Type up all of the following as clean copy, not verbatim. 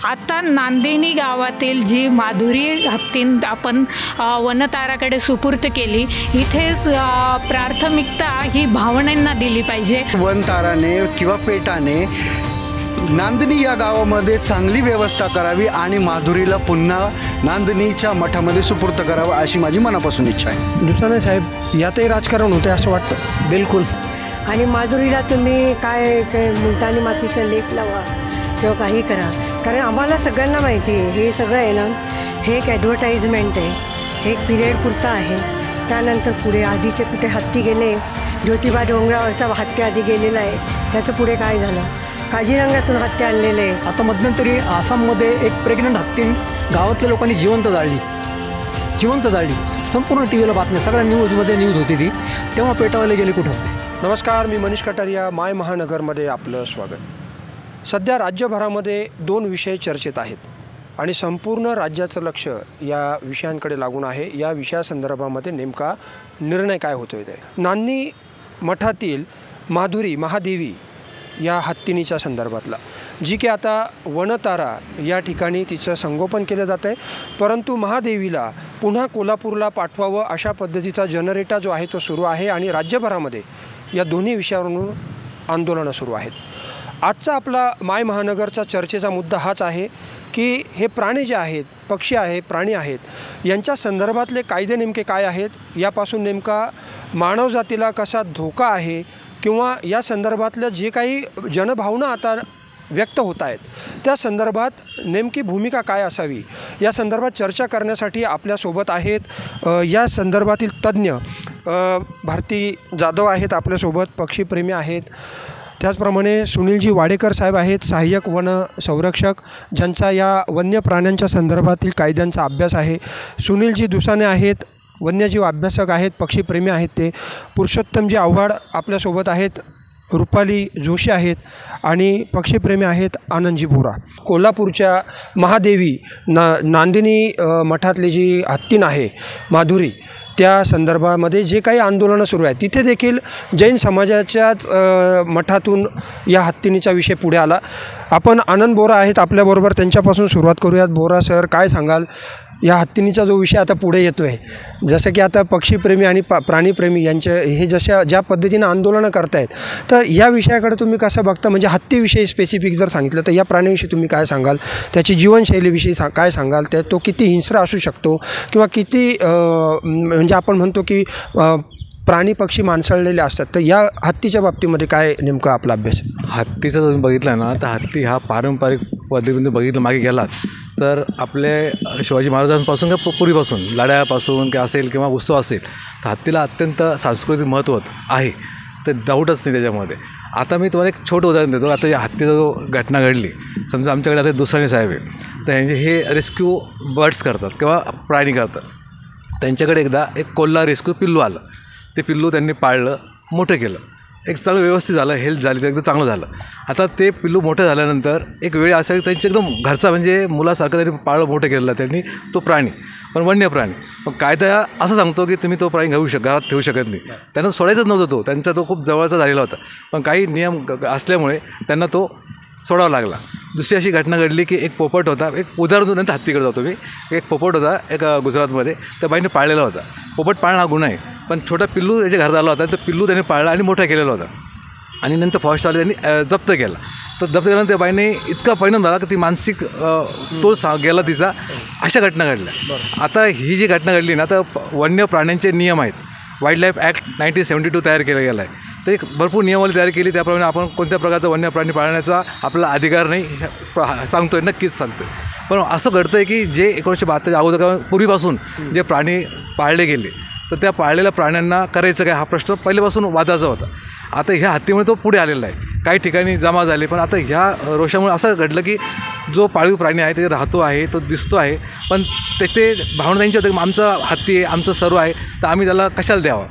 आता नांदिनी गावातील जी माधुरी हत्तीन आपण वनताराकडे सुपूर्त केली, इथेच प्राथमिकता ही भावनांना दिली पाहिजे. वनताराने किंवा पेटाने नांदणी या गावामध्ये चांगली व्यवस्था करावी आणि माधुरीला पुन्हा नांदणीच्या मठामध्ये सुपूर्त करावं अशी माझी मनापासून इच्छा आहे. दुसरे साहेब यातही राजकारण होते असं वाटतं. बिलकुल. आणि माधुरीला तुम्ही काय मुलतानी मातीचा लेप लावा किंवा काही करा, कारण आम्हाला सगळ्यांना माहिती आहे हे सगळं आहे ना, हे एक ॲडव्हर्टाइजमेंट आहे, हे एक पिरियड पुरता आहे. त्यानंतर पुढे आधीचे कुठे हत्ती गेले, ज्योतिबा डोंगरावरचा हत्ती आधी गेलेला आहे, त्याचं पुढे काय झालं, काझीरंगातून हत्या आणलेलं आहे. आता मध्यंतरी आसाममध्ये एक प्रेग्नंट हत्ती गावातल्या लोकांनी जिवंत जाळली. संपूर्ण टी व्हीला बातम्या, सगळ्या न्यूजमध्ये न्यूज होती ती. तेव्हा पेटावाले गेले कुठं होते. नमस्कार, मी मनीष कटारिया, माय महानगरमध्ये आपलं स्वागत. सध्या राज्यभरामध्ये 2 विषय चर्चेत आहेत आणि संपूर्ण राज्याचं लक्ष या विषयांकडे लागून आहे. या विषयासंदर्भामध्ये नेमका निर्णय काय होतो आहे ते. नांदणी मठातील माधुरी महादेवी या हत्तीनीच्या संदर्भातला, जी की आता वनतारा या ठिकाणी तिचं संगोपन केलं जातं आहे, परंतु महादेवीला पुन्हा कोल्हापूरला पाठवावं अशा पद्धतीचा जनरेटा जो आहे तो सुरू आहे आणि राज्यभरामध्ये या दोन्ही विषयावरून आंदोलनं सुरू आहेत. आजचा आपला माय महानगरचा चर्चेचा मुद्दा हाच आहे की हे प्राणी जे आहेत, पक्षी आहे, प्राणी आहेत, यांच्या संदर्भातले कायदे नेमके काय आहेत, यापासून नेमका मानवजातीला कसा धोका आहे किंवा या संदर्भातल्या जे काही जनभावना आता व्यक्त होत आहेत त्या संदर्भात नेमकी भूमिका काय असावी, या संदर्भात चर्चा करण्यासाठी आपल्यासोबत आहेत या संदर्भातील तज्ज्ञ भारती जाधव आहेत आपल्यासोबत, पक्षीप्रेमी आहेत. त्याचप्रमाणे सुनीलजी वाडेकर साहेब आहेत, सहाय्यक वन संरक्षक, ज्यांचा या वन्य प्राण्यांच्या संदर्भातील कायद्यांचा अभ्यास आहे. सुनीलजी दुसाने आहेत, वन्यजीव अभ्यासक आहेत, पक्षीप्रेमी आहेत ते. पुरुषोत्तमजी आव्हाड आपल्यासोबत आहेत, रुपाली जोशी आहेत आणि पक्षीप्रेमी आहेत आनंदजी बोरा. कोल्हापूरच्या महादेवी नांदिनी मठातली जी हत्तीन आहे माधुरी, त्या संदर्भामध्ये जे काही आंदोलनं सुरू आहेत तिथे देखील जैन समाजाच्याच मठातून या हत्तीनीचा विषय पुढे आला. आपण आनंद बोरा आहेत आपल्याबरोबर, त्यांच्यापासून सुरुवात करूयात. बोरा सर, काय सांगाल या हत्तीनीचा जो विषय आता पुढे येतो आहे, जसं की आता पक्षीप्रेमी आणि प्राणीप्रेमी यांचे हे ज्या पद्धतीनं आंदोलनं करतायत, तर या विषयाकडे तुम्ही कसं बघता? म्हणजे हत्तीविषयी स्पेसिफिक जर सांगितलं तर या प्राण्याविषयी तुम्ही काय सांगाल, त्याची जीवनशैलीविषयी काय सांगाल, तो किती हिंस्र असू शकतो किंवा किती म्हणजे आपण म्हणतो की प्राणी पक्षी माणसाळलेले असतात, तर या हत्तीच्या बाबतीमध्ये काय नेमकं आपला अभ्यास? हत्तीचा तुम्ही बघितला ना, तर हत्ती हा पारंपरिक पद्धतीने बघितलं मागे गेलात तर आपले शिवाजी महाराजांपासून किंवा पूर्वीपासून लढ्यापासून काय असेल किंवा उत्सव असेल, तर हत्तीला अत्यंत सांस्कृतिक महत्त्व आहे, तर डाऊटच नाही त्याच्यामध्ये. आता मी तुम्हाला एक छोटं उदाहरण देतो. आता या हत्तीचा जो घटना घडली, समजा आमच्याकडे आता दुसाने साहेब आहे, तर यांचे हे रेस्क्यू बर्ड्स करतात किंवा प्राणी करतात. त्यांच्याकडे एकदा एक कोल्हा रेस्क्यू पिल्लू आलं. ते पिल्लू त्यांनी पाळलं, मोठं केलं, एक चांगलं व्यवस्थित झालं, हेल्थ झाली तर एकदम चांगलं झालं. आता ते पिल्लू मोठं झाल्यानंतर एक वेळ असा त्यांची एकदम घरचा म्हणजे मुलासारखं त्यांनी पाळलं, मोठं केलेलं त्यांनी तो प्राणी, पण वन्य प्राणी. पण कायदा असं सांगतो की तुम्ही तो प्राणी घरात ठेवू शकत नाही. त्यांना सोडायचंच नव्हतं, त्यांचा तो खूप जवळचा झालेला होता, पण काही नियम असल्यामुळे त्यांना तो सोडावा लागला. दुसरी अशी घटना घडली की एक पोपट होता, एक उदाहरण नंतर हत्तीकडे जातो मी. एक पोपट होता एक गुजरातमध्ये, त्या बाईने पाळलेला होता. पोपट पाळणं हा गुन्हा आहे, पण छोटा पिल्लू त्याच्या घरात आला होता, तर पिल्लू त्यांनी पाळला आणि मोठा केलेला होता. आणि नंतर फॉरेस्टवाले त्यांनी जप्त केला. तर जप्त केल्यानंतर त्या बाईने इतका परिणाम झाला की ती मानसिक गेला तिचा. अशा घटना घडल्या. आता ही जी घटना घडली ना, तर वन्य प्राण्यांचे नियम आहेत, वाईल्ड लाईफ ॲक्ट 1972 तयार केला गेला आहे. तर एक भरपूर नियमावली तयार केली, त्याप्रमाणे आपण कोणत्या प्रकारचा वन्य प्राणी पाळण्याचा आपला अधिकार नाही सांगतो आहे, नक्कीच सांगतो आहे. पण असं घडतं आहे की जे 1972 अगोदर पूर्वीपासून जे प्राणी पाळले गेले, तर त्या पाळलेल्या प्राण्यांना करायचं काय हा प्रश्न पहिल्यापासून वादाचा होता. आता ह्या हत्तीमुळे तो पुढे आलेला आहे, काही ठिकाणी जमा झाले. पण आता ह्या रोषामुळे असं घडलं की जो पाळीव प्राणी आहे ते राहतो आहे, तो दिसतो आहे, पण ते भावना त्यांची होते की आमचा हत्ती आहे, आमचं सर्व आहे, तर आम्ही त्याला कशाला द्यावा,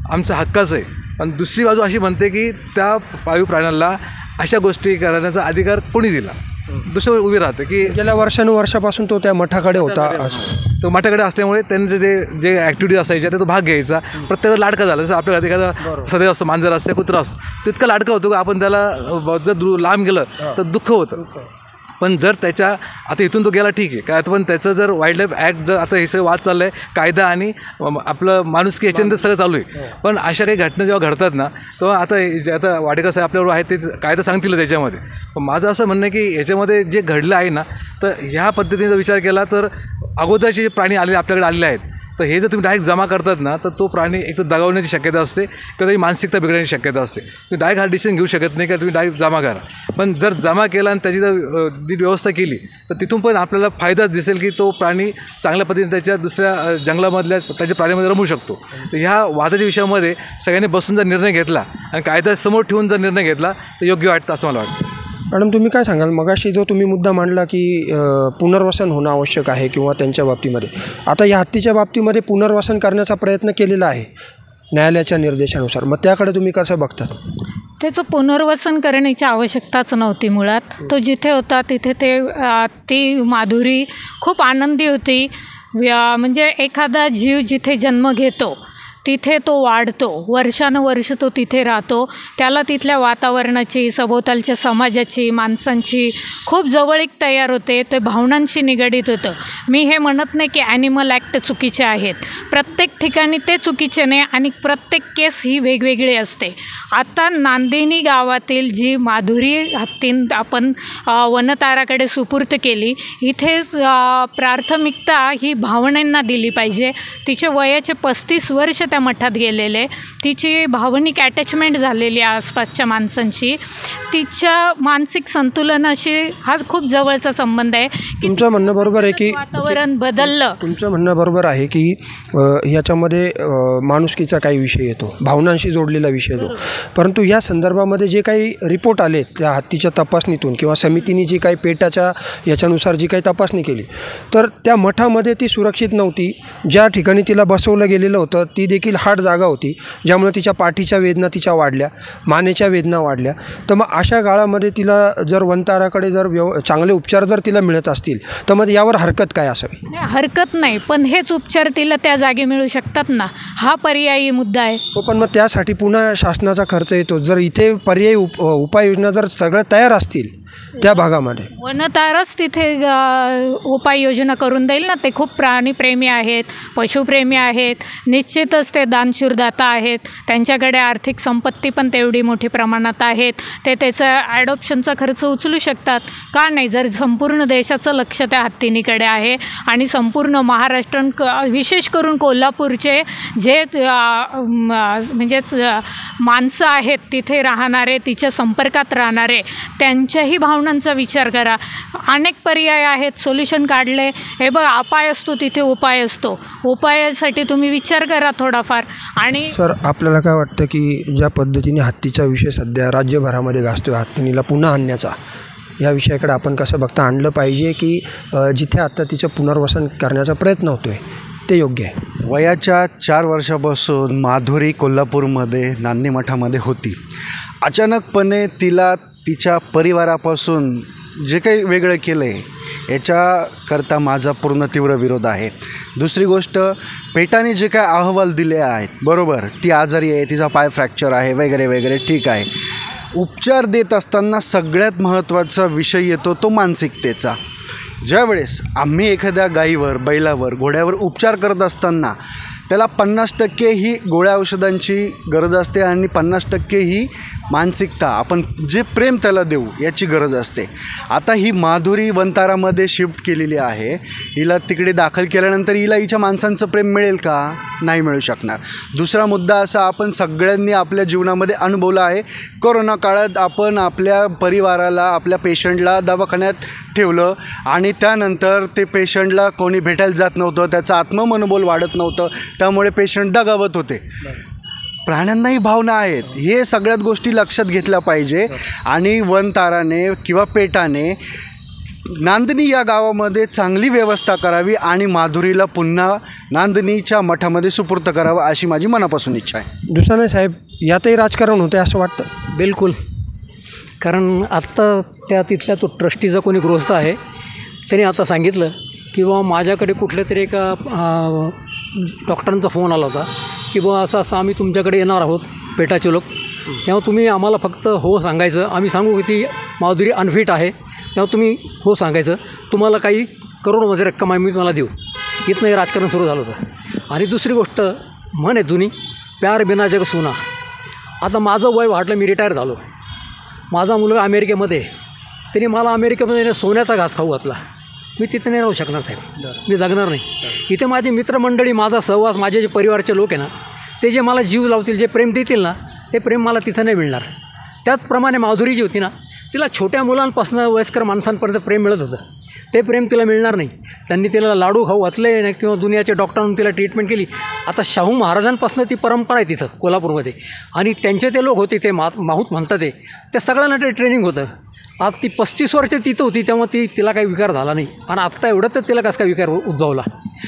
आमचं हक्काचं आहे. पण दुसरी बाजू अशी म्हणते की त्या पाळीव प्राण्याला अशा गोष्टी करण्याचा अधिकार कोणी दिला, दुसरं उभी राहते की गेल्या वर्षानुवर्षापासून तो त्या मठाकडे होता. तो मठाकडे असल्यामुळे त्यांचे जे ॲक्टिव्हिटीज असायच्या ते तो भाग घ्यायचा. प्रत्येकाला लाडका झाला. जसं आपल्याकडे एखादा सदैव असतो, मांजर असते, कुत्रा असतो, तो इतका लाडका होतो की आपण त्याला जर लांब गेलं तर दुःख होतं. पण जर त्याच्या आता इथून तो गेला ठीक आहे काय, पण त्याचं जर वाईल्ड लाईफ ॲक्ट जर आता हे सगळं वाद चाललं आहे, कायदा आणि आपलं माणुसकी याच्यानंतर सगळं चालू आहे. पण अशा काही घटना जेव्हा घडतात ना, तेव्हा आता वाडेकर साहेब आपल्याबरोबर आहेत, ते कायदा सांगतील त्याच्यामध्ये. पण माझं असं म्हणणं आहे की याच्यामध्ये जे घडलं आहे ना, तर ह्या पद्धतीने जर विचार केला तर अगोदरचे जे प्राणी आपल्याकडे आलेले आहेत, तर हे जर तुम्ही डायरेक्ट जमा करतात ना, तर तो प्राणी एक तर दगावण्याची शक्यता असते किंवा त्याची मानसिकता बिघडण्याची शक्यता असते. तुम्ही डायरेक्ट हा डिसिजन घेऊ शकत नाही का तुम्ही डायरेक्ट जमा करा. पण जर जमा केला आणि त्याची जर नीट व्यवस्था केली तर तिथून पण आपल्याला फायदाच दिसेल की तो प्राणी चांगल्या पद्धतीने त्याच्या दुसऱ्या जंगलामधल्या त्याच्या प्राण्यामध्ये रमू शकतो. तर ह्या वादाच्या विषयामध्ये सगळ्यांनी बसून जर निर्णय घेतला आणि कायदा समोर ठेवून जर निर्णय घेतला तर योग्य वाटतं असं मला वाटतं. मॅडम, तुम्ही काय सांगाल? मगाशी जो तुम्ही मुद्दा मांडला की पुनर्वसन होणं आवश्यक आहे किंवा त्यांच्या बाबतीमध्ये, आता या हत्तीच्या बाबतीमध्ये पुनर्वसन करण्याचा प्रयत्न केलेला आहे न्यायालयाच्या निर्देशानुसार, मग त्याकडे तुम्ही कसं बघतात? त्याचं पुनर्वसन करण्याची आवश्यकताच नव्हती मुळात. तो जिथे होता तिथे ती माधुरी खूप आनंदी होती. म्हणजे एखादा जीव जिथे जन्म घेतो तिथे तो वाढतो, वर्षानुवर्ष तो तिथे राहतो. त्याला तिथल्या वातावरणाची, सभोवतालच्या समाजाची, माणसांची खूप जवळीक तयार होते. ते भावनांशी निगडीत होतं. मी हे म्हणत नाही की ॲनिमल ॲक्ट चुकीचे आहेत, प्रत्येक ठिकाणी ते चुकीचे नाही आणि प्रत्येक केस ही वेगवेगळी असते. आता नांदिनी गावातील जी माधुरी हत्तीन आपण वनताराकडे सुपूर्त केली, इथे प्राथमिकता ही भावनांना दिली पाहिजे. तिचे वयाचे 35 वर्ष त्या मठात गेलेले, तिची भावनिक अटॅचमेंट झालेली आहे आसपासच्या माणसांची, तिच्या मानसिक संतुलनाशी हा खूप जवळचा संबंध आहे. तुमचं म्हणणं बरोबर आहे की वातावरण बदललं. तुमचं म्हणणं बरोबर आहे की ह्याच्यामध्ये माणुसकीचा काही विषय येतो, भावनांशी जोडलेला विषय येतो. परंतु या संदर्भामध्ये जे काही रिपोर्ट आले त्या हत्तीच्या तपासणीतून किंवा समितीने जी काही पेटाच्या याच्यानुसार जी काही तपासणी केली, तर त्या मठामध्ये ती सुरक्षित नव्हती. ज्या ठिकाणी तिला बसवलं गेलेलं होतं ती देखील हार्ड जागा होती, ज्यामुळे तिच्या पाठीच्या वेदना तिच्या वाढल्या, मानेच्या वेदना वाढल्या. तर मग अशा काळामध्ये तिला जर वनताराकडे जर चांगले उपचार जर तिला मिळत असतील तर मग यावर हरकत काय असावी? हरकत नाही, पण हेच उपचार तिला त्या जागी मिळू शकतात ना, हा पर्यायी मुद्दा आहे. पण मग त्यासाठी पुन्हा शासनाचा खर्च येतो. जर इथे पर्यायी उपाययोजना जर सगळ्या तयार असतील त्या भागामध्ये, वनताराच तिथे उपाययोजना करून देईल ना. ते खूप प्राणीप्रेमी आहेत, पशुप्रेमी आहेत, निश्चितच ते दानशूरदाता आहेत, त्यांच्याकडे आर्थिक संपत्ती पण तेवढी मोठी प्रमाणात आहेत. ते त्याचा ॲडॉप्शनचा खर्च उचलू शकतात, का नाही? जर संपूर्ण देशाचं लक्ष त्या हत्तीनीकडे आहे आणि संपूर्ण महाराष्ट्र, विशेष करून कोल्हापूरचे जे म्हणजे माणसं आहेत तिथे राहणारे, तिच्या संपर्कात राहणारे, त्यांच्याही भावनांचा विचार करा. अनेक पर्याय आहेत, सोल्युशन काढले. हे बघ, अपाय असतो तिथे उपाय असतो. उपायासाठी तुम्ही विचार करा थोडाफार. आणि सर, आपल्याला काय वाटतं की ज्या पद्धतीने हत्तीचा विषय सध्या राज्यभरामध्ये गाजतो आहे, हत्तीनीला पुन्हा आणण्याचा, या विषयाकडे आपण कसं बघता आणलं पाहिजे की जिथे आता तिचं पुनर्वसन करण्याचा प्रयत्न होतो आहे ते योग्य आहे? वयाच्या 4 वर्षापासून माधुरी कोल्हापूरमध्ये नांदणी मठामध्ये होती. अचानकपणे तिला तिच्या परिवारापासून जे काही वेगळं केलं आहे याच्याकरता माझा पूर्ण तीव्र विरोध आहे. दुसरी गोष्ट, पेटाने जे काय अहवाल दिले आहेत, बरोबर, ती आजारी आहे, तिचा पाय फ्रॅक्चर आहे वगैरे वगैरे, ठीक आहे. उपचार देत असताना सगळ्यात महत्त्वाचा विषय येतो तो मानसिकतेचा. ज्यावेळेस आम्ही एखाद्या गाईवर, बैलावर, घोड्यावर उपचार करत असताना त्याला 50% ही गोळ्या औषधांची गरज असते आणि 50% ही मानसिकता, आपण जे प्रेम त्याला देऊ याची गरज असते. आता ही माधुरी वनतारामध्ये शिफ्ट केलेली आहे, हिला तिकडे दाखल केल्यानंतर हिला हिच्या माणसांचं प्रेम मिळेल का? नाही मिळू शकणार. दुसरा मुद्दा असा, आपण सगळ्यांनी आपल्या जीवनामध्ये अनुभवला आहे, कोरोना काळात आपण आपल्या परिवाराला, आपल्या पेशंटला दवाखान्यात ठेवलं आणि त्यानंतर ते पेशंटला कोणी भेटायला जात नव्हतं, त्याचं आत्ममनोबल वाढत नव्हतं, त्यामुळे पेशंट दगावत होते. प्राण्यांनाही भावना आहेत, हे सगळ्यात गोष्टी लक्षात घेतल्या पाहिजे. आणि वनताराने किंवा पेटाने नांदणी या गावामध्ये चांगली व्यवस्था करावी आणि माधुरीला पुन्हा नांदणीच्या मठामध्ये सुपूर्त करावं अशी माझी मनापासून इच्छा आहे. दुसरा साहेब, यातही राजकारण होते असं वाटतं? बिलकुल. कारण आत्ता त्या तिथल्या तो ट्रस्टीचा कोणी गृहस्थ आहे त्याने आता सांगितलं की बाबा माझ्याकडे कुठल्या तरी एका डॉक्टरांचा फोन आला होता की बाबा असं असं आम्ही तुमच्याकडे येणार आहोत, पेटाचे लोक, तेव्हा तुम्ही आम्हाला फक्त हो सांगायचं, आम्ही सांगू की ती माधुरी अनफिट आहे, तेव्हा तुम्ही हो सांगायचं, तुम्हाला काही करोडमध्ये रक्कम आहे, मी तुम्हाला देऊ. इथनं हे राजकारण सुरू झालं होतं. आणि दुसरी गोष्ट म्हण आहे जुनी, प्यार बिना जग सोना. आता माझं वय वाढलं, मी रिटायर झालो, माझा मुलगा अमेरिकेमध्ये, त्याने मला अमेरिकेमध्ये सोन्याचा घास खाऊ घातला. मी तिथे नाही राहू शकणार साहेब, मी जगणार नाही. इथे माझी मित्रमंडळी, माझा सहवास, माझे जे परिवारचे लोक आहे ना, ते जे मला जीव लावतील, जे प्रेम देतील ना, ते प्रेम मला तिथं नाही मिळणार. त्याचप्रमाणे माधुरी जी होती ना, तिला छोट्या मुलांपासून वयस्कर माणसांपर्यंत प्रेम मिळत होतं. ते प्रेम तिला मिळणार नाही. त्यांनी तिला लाडू खाऊ घातले ना, किंवा दुनियाच्या डॉक्टरांनी तिला ट्रीटमेंट केली. आता शाहू महाराजांपासून ती परंपरा आहे तिथं कोल्हापूरमध्ये, आणि त्यांचे ते लोक होते, ते माहूत म्हणतात, ते सगळ्यांना ते ट्रेनिंग होतं. आज ती 35 वर्ष तिथं होती, तेव्हा तिला काही विकार झाला नाही. आणि आत्ता एवढंच तिला कसं काय विकार उद्भवला.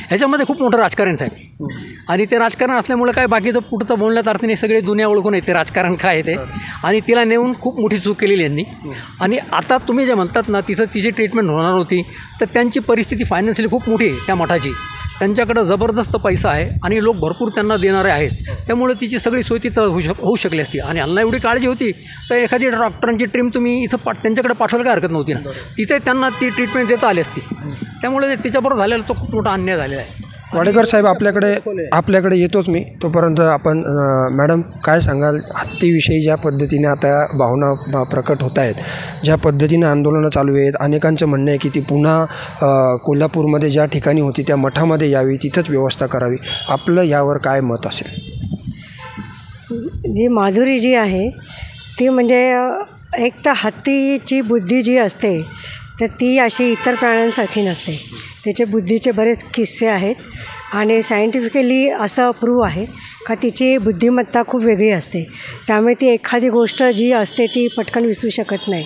ह्याच्यामध्ये खूप मोठं राजकारण साहेब. आणि ते राजकारण असल्यामुळे काय बाकीचं पुढचं बोलण्यात अर्थ नाही, सगळे दुनिया ओळखून येते राजकारण काय आहे ते. आणि तिला नेऊन खूप मोठी चूक केलेली यांनी. आणि आता तुम्ही जे म्हणतात ना, तिची ट्रीटमेंट होणार होती, तर त्यांची परिस्थिती फायनान्शियली खूप मोठी आहे त्या मठाची. त्यांच्याकडं जबरदस्त पैसा आहे आणि लोक भरपूर त्यांना देणारे आहेत. त्यामुळे तिची सगळी सोय तिथं होऊ शकली असती. आणि यांना एवढी काळजी होती तर एखादी डॉक्टरांची टीम तुम्ही इथं त्यांच्याकडे पाठवायला काय हरकत नव्हती ना, तिथे त्यांना ती ट्रीटमेंट देता आली असती. त्यामुळे तिच्याबरोबर झालेला तो खूप मोठा अन्याय झालेला आहे. वाडेकर साहेब, आपल्याकडे येतोच मी. तोपर्यंत आपण मॅडम काय सांगाल, हत्तीविषयी ज्या पद्धतीने आता भावना प्रकट होत आहेत, ज्या पद्धतीने आंदोलनं चालू आहेत, अनेकांचं म्हणणं आहे की ती पुन्हा कोल्हापूरमध्ये ज्या ठिकाणी होती त्या मठामध्ये यावी, तिथंच व्यवस्था करावी, आपलं यावर काय मत असेल? जी माधुरी जी आहे ती म्हणजे एक तर हत्तीची बुद्धी जी असते तर ती अशी इतर प्राण्यांसारखी नसते. त्याचे बुद्धीचे बरेच किस्से आहेत आणि सायंटिफिकली असं प्रूव्ह आहे का तिची बुद्धिमत्ता खूप वेगळी असते. त्यामुळे ती एखादी गोष्ट जी असते ती पटकन विसरू शकत नाही.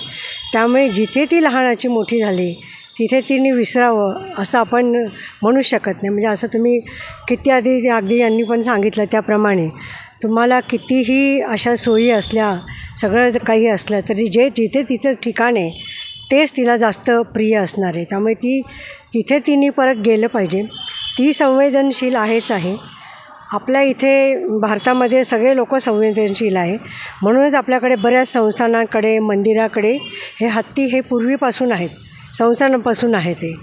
त्यामुळे जिथे ती लहानाची मोठी झाली तिथे तिने विसरावं असं आपण म्हणू शकत नाही. म्हणजे असं तुम्ही किती अगदी यांनी पण सांगितलं त्याप्रमाणे तुम्हाला कितीही अशा सोयी असल्या, सगळं काही असलं तरी जिथे तिचं ठिकाण आहे तेच तिला जास्त प्रिय असणार आहे. त्यामुळे तिथे तिने परत गेलं पाहिजे. ती संवेदनशील आहेच आहे. आपल्या इथे भारतामध्ये सगळे लोक संवेदनशील आहे, म्हणूनच आपल्याकडे बऱ्याच संस्थानांकडे, मंदिराकडे हे हत्ती हे पूर्वीपासून आहेत, संस्थानापासून आहे ते.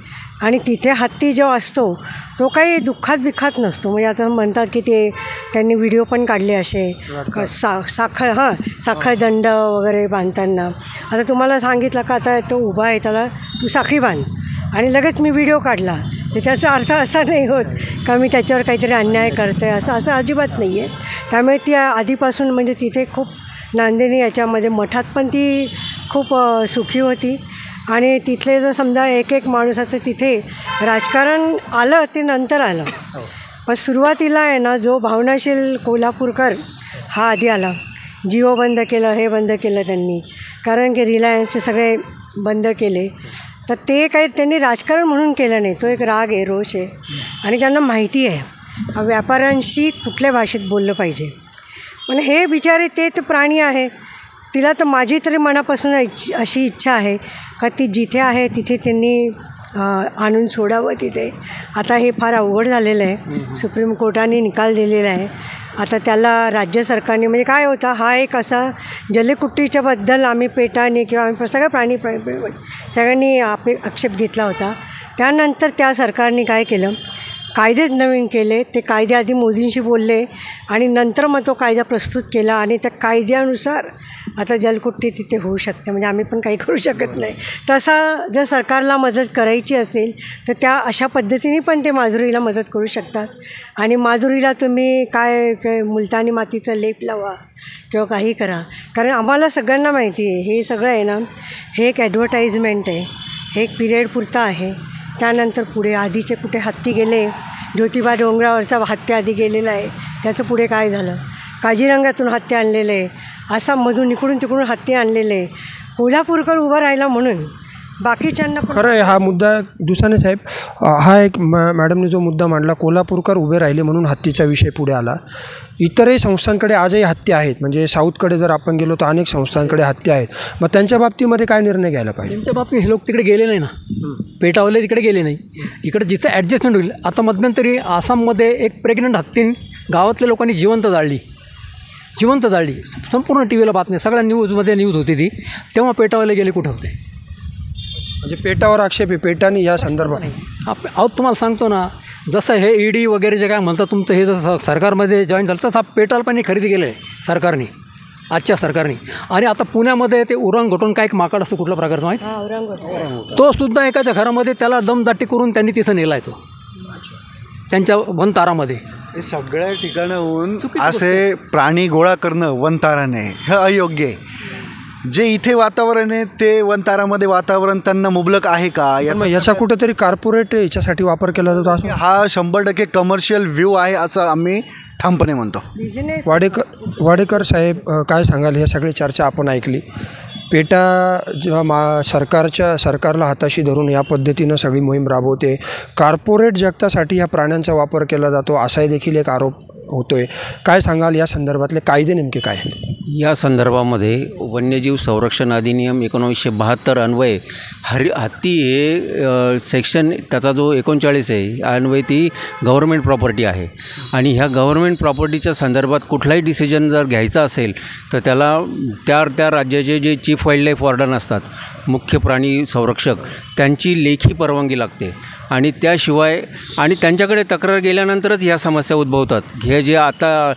आणि तिथे हत्ती जो असतो तो काही दुःखात नसतो. म्हणजे आता म्हणतात की त्यांनी व्हिडिओ पण काढले असे साखळदंड वगैरे बांधताना. आता तुम्हाला सांगितलं का आता तो उभा आहे त्याला तू साखळी बांध आणि लगेच मी व्हिडिओ काढला, तर त्याचा अर्थ असा नाही होत का मी त्याच्यावर काहीतरी अन्याय करते, असं अजिबात नाही आहे. त्यामुळे ती आधीपासून म्हणजे तिथे खूप नांदिनी याच्यामध्ये मठात पण ती खूप सुखी होती. आणि तिथले जर समजा एक माणूस आता तिथे राजकारण आलं ते नंतर आलं, पण सुरुवातीला आहे ना जो भावनाशील कोल्हापूरकर हा आधी आला. जिओ बंद केलं, हे बंद केलं त्यांनी, कारण की रिलायन्सचे सगळे बंद केले. तर ते काही त्यांनी राजकारण म्हणून केलं नाही, तो एक राग आहे, रोष आहे. आणि त्यांना माहिती आहे व्यापाऱ्यांशी कुठल्या भाषेत बोललं पाहिजे. पण हे बिचारे ते प्राणी आहे. तिला तर माझी तरी मनापासून अशी इच्छा आहे का ती जिथे आहे तिथे त्यांनी आणून सोडावं तिथे. आता हे फार अवघड झालेलं आहे. सुप्रीम कोर्टाने निकाल दिलेला आहे. आता त्याला राज्य सरकारने म्हणजे काय होता हा एक असा जलकुट्टीच्याबद्दल आम्ही पेटाने किंवा आम्ही सगळ्या प्राणी सगळ्यांनी आक्षेप घेतला होता. त्यानंतर त्या सरकारने काय केलं, कायदेच नवीन केले. ते कायदे आधी मोदींशी बोलले आणि नंतर मग तो कायदा प्रस्तुत केला आणि त्या कायद्यानुसार आता जलकुट्टी तिथे होऊ शकते. म्हणजे आम्ही पण काही करू शकत नाही. तसा जर सरकारला मदत करायची असेल तर त्या अशा पद्धतीने पण ते माधुरीला मदत करू शकतात. आणि माधुरीला तुम्ही काय मुलतानी मातीचा लेप लावा किंवा काही करा, कारण आम्हाला सगळ्यांना माहिती आहे हे सगळं आहे ना, हे एक ॲडव्हर्टाइजमेंट आहे, हे एक पिरियड पुरता आहे. त्यानंतर पुढे आधीचे कुठे हत्ती गेले, ज्योतिबा डोंगरावरचा हत्ती आधी गेलेला आहे, त्याचं पुढे काय झालं. काझीरंगातून हत्ती आणलेले आहे, आसाममधून इकडून तिकडून हत्ती आणलेले. कोल्हापूरकर उभं राहिला म्हणून बाकीच्यांना खरं आहे. हा मुद्दा दुसऱ्याने साहेब, हा एक मॅडमने जो मुद्दा मांडला, कोल्हापूरकर उभे राहिले म्हणून हत्तीचा विषय पुढे आला. इतरही संस्थांकडे आजही हत्ती आहेत. म्हणजे साऊथकडे जर आपण गेलो तर अनेक संस्थांकडे हत्ती आहेत. मग त्यांच्या बाबतीमध्ये काय निर्णय घ्यायला पाहिजे? त्यांच्या बाबतीत हे लोक तिकडे गेले नाही ना, पेटावले तिकडे गेले नाही. इकडे जिथं ॲडजस्टमेंट होईल. आता मध्यंतरी आसाममध्ये एक प्रेग्नंट हत्तीन गावातल्या लोकांनी जिवंत जाळली. संपूर्ण टी व्हीला बातम्या, सगळ्या न्यूज होती ती. तेव्हा पेटावले गेले कुठं होते. म्हणजे पेटावर आक्षेप आहे, पेटाने या संदर्भात अहो तुम्हाला सांगतो ना, जसं हे ईडी वगैरे जे काय म्हणतात तुमचं, हे जसं सरकारमध्ये जॉईन झालं तसं पेट्रोल पण खरेदी केलं आहे सरकारने, आजच्या सरकारने. आणि आता पुण्यामध्ये ते उरण घटून काय एक माकड असतो कुठल्या प्रकारचा माहीत, तो सुद्धा एकाच्या घरामध्ये त्याला दमदाटी करून त्यांनी तिथं नेला आहे तो त्यांच्या वनतारामध्ये. हे सगळ्या ठिकाणाहून असे प्राणी गोळा करणं वनताराने हे अयोग्य आहे. जे इथे वातावरण आहे ते वनतारामध्ये वातावरण त्यांना मुबलक आहे का? याचा कुठंतरी कॉर्पोरेट याच्यासाठी वापर केला जातो. हा 100% कमर्शियल व्ह्यू आहे असं आम्ही ठामपणे म्हणतो. वाडेकर साहेब काय सांगाल? हे सगळी चर्चा आपण ऐकली. पेटा जेव्हा सरकारला हाताशी धरून या पद्धतीनं सगळी मोहीम राबवते, कॉर्पोरेट जगतासाठी ह्या प्राण्यांचा वापर केला जातो असाही देखील एक आरोप होतोय. काय सांगाल या संदर्भातले कायदे नेमके काय आहेत? या संदर्भामध्ये वन्यजीव संरक्षण अधिनियम 1972 अन्वये हत्ती हे सेक्शन त्याचा जो 39 आहे अन्वये ती गव्हर्मेंट प्रॉपर्टी आहे. आणि ह्या गव्हर्मेंट प्रॉपर्टीच्या संदर्भात कुठलाही डिसिजन जर घ्यायचा असेल तर त्याला त्या राज्याचे जे चीफ वाईल्ड लाईफ वॉर्डन असतात, मुख्य प्राणी संरक्षक, त्यांची लेखी परवानगी लागते. आणि त्याशिवाय आणि त्यांच्याकडे तक्रार गेल्यानंतरच ह्या समस्या उद्भवतात. हे जे आता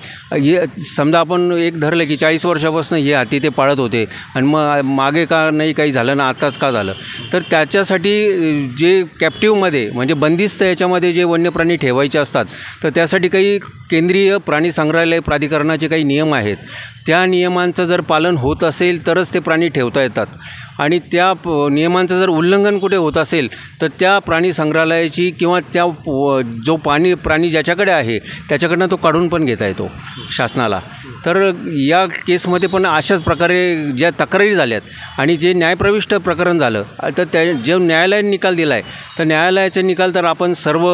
समजा आपण एक धरलं की 40 वर्षापासून हे हाती ते पाळत होते आणि मग मागे का नाही काही झालं ना आताच का झालं, तर त्याच्यासाठी जे कॅप्टिव्हमध्ये म्हणजे बंदिस्त याच्यामध्ये जे वन्यप्राणी ठेवायचे असतात तर त्यासाठी काही केंद्रीय प्राणी संग्रहालय प्राधिकरणाचे काही नियम आहेत. त्या नियमांचं जर पालन होत असेल तरच ते प्राणी ठेवता येतात. आणि त्या नियमांचं जर उल्लंघन कुठे होत असेल तर त्या प्राणी संग्रहालयाची किंवा त्या जो प्राणी ज्याच्याकडे आहे त्याच्याकडनं तो काढून पण घेता येतो शासनाला. तर या केसमध्ये पण अशाच प्रकारे ज्या तक्रारी झाल्यात आणि जे न्यायप्रविष्ट प्रकरण झालं तर त्या जे न्यायालयाने निकाल दिला आहे तर न्यायालयाचा निकाल तर आपण सर्व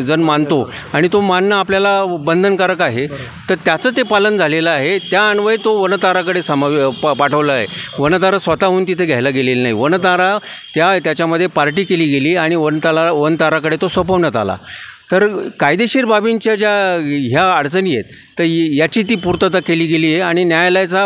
जण मानतो आणि तो मानणं आपल्याला बंधनकारक आहे. तर त्याचं ते पालन झालेलं आहे. त्या अन्वये तो वनताराकडे पाठवला आहे. वनतारा स्वतःहून तिथे घ्यायला गेलेली नाही. वनतारा त्याच्यामध्ये पार्टी केली गेली आणि वनताराकडे तो सोपवण्यात आला. तर कायदेशीर बाबींच्या ज्या ह्या अडचणी आहेत तर याची ती पूर्तता केली गेली आहे आणि न्यायालयाचा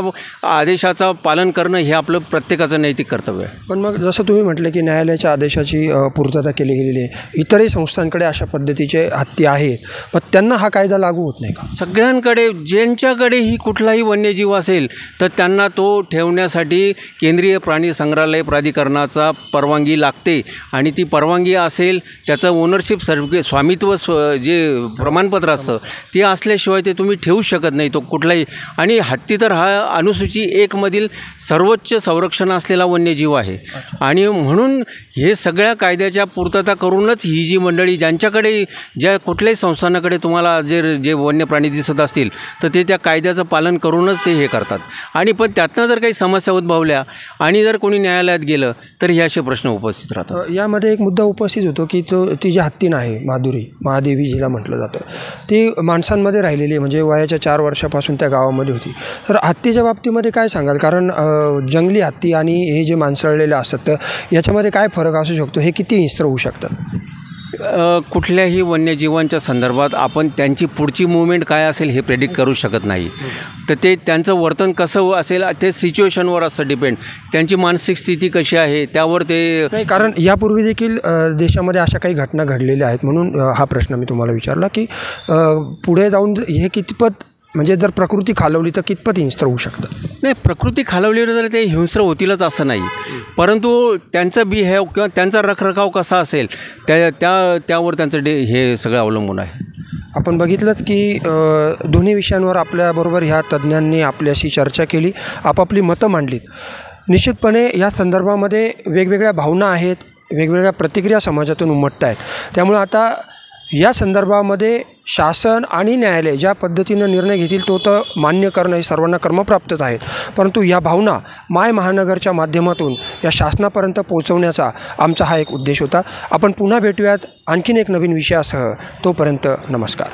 आदेशाचं पालन करणं हे आपलं प्रत्येकाचं नैतिक कर्तव्य आहे. पण मग जसं तुम्ही म्हटलं की न्यायालयाच्या आदेशाची पूर्तता केली गेलेली आहे, इतरही संस्थांकडे अशा पद्धतीचे हत्ती आहेत, पण त्यांना हा कायदा लागू होत नाही का? सगळ्यांकडे ज्यांच्याकडेही कुठलाही वन्यजीव असेल तर त्यांना तो ठेवण्यासाठी केंद्रीय प्राणी संग्रहालय प्राधिकरणाचा परवानगी लागते. आणि ती परवानगी असेल, त्याचं ओनरशिप स्वामित्व जे प्रमाणपत्र असतं ते असल्याशिवाय ते तुम्ही ठेवू शकत नाही तो कुठलाही. आणि हत्ती तर हा अनुसूची 1 मधील सर्वोच्च संरक्षण असलेला वन्यजीव आहे. आणि म्हणून हे सगळ्या कायद्याच्या पूर्तता करूनच ही जी मंडळी ज्यांच्याकडे ज्या कुठल्याही संस्थानाकडे तुम्हाला जे वन्य प्राणी दिसत असतील तर ते त्या कायद्याचं पालन करूनच ते हे करतात. आणि पण त्यातनं जर काही समस्या उद्भवल्या आणि जर कोणी न्यायालयात गेलं तर हे असे प्रश्न उपस्थित राहतात. यामध्ये एक मुद्दा उपस्थित होतो की ती जी हत्तीण आहे महादेवी जिला म्हटलं जातं, ती माणसांमध्ये राहिलेली आहे, म्हणजे वयाच्या 4 वर्षापासून त्या गावामध्ये होती. तर हत्तीच्या बाबतीमध्ये काय सांगाल? कारण जंगली हत्ती आणि हे जे माणसाळलेले असतात तर याच्यामध्ये काय फरक असू शकतो? हे किती हिंस्र होऊ शकतात? कुठल्याही वन्यजीवांच्या संदर्भात आपण त्यांची पुढची मूवमेंट काय असेल हे प्रेडिक्ट करू शकत नाही. तर ते त्यांचं वर्तन कसं असेल ते सिच्युएशनवर असतं डिपेंड. त्यांची मानसिक स्थिती कशी आहे त्यावर ते नाही. कारण यापूर्वी देखील देशामध्ये अशा काही घटना घडलेल्या आहेत म्हणून हा प्रश्न मी तुम्हाला विचारला की पुढे जाऊन हे कितपत म्हणजे जर प्रकृती खालवली तर कितपत हिंस्र होऊ शकतं? नाही, प्रकृती खालवली तर ते हिंस्र होतीलच असं नाही, परंतु त्यांचं बिहेव किंवा त्यांचा रखरखाव कसा असेल त्यावर त्यांचं हे सगळं अवलंबून आहे. आपण बघितलंच की दोन्ही विषयांवर आपल्याबरोबर ह्या तज्ज्ञांनी आपल्याशी चर्चा केली, आपापली मतं मांडलीत. निश्चितपणे या संदर्भामध्ये वेगवेगळ्या भावना आहेत, वेगवेगळ्या प्रतिक्रिया समाजातून उमटत आहेत. त्यामुळे आता या संदर्भामध्ये शासन आणि न्यायालय ज्या पद्धतीनं निर्णय घेतील तो तर मान्य करणं हे सर्वांना कर्मप्राप्तच आहेत. परंतु या भावना माय महानगरच्या माध्यमातून या शासनापर्यंत पोहोचवण्याचा आमचा हा एक उद्देश होता. आपण पुन्हा भेटूयात आणखीन एक नवीन विषयासह. तोपर्यंत नमस्कार.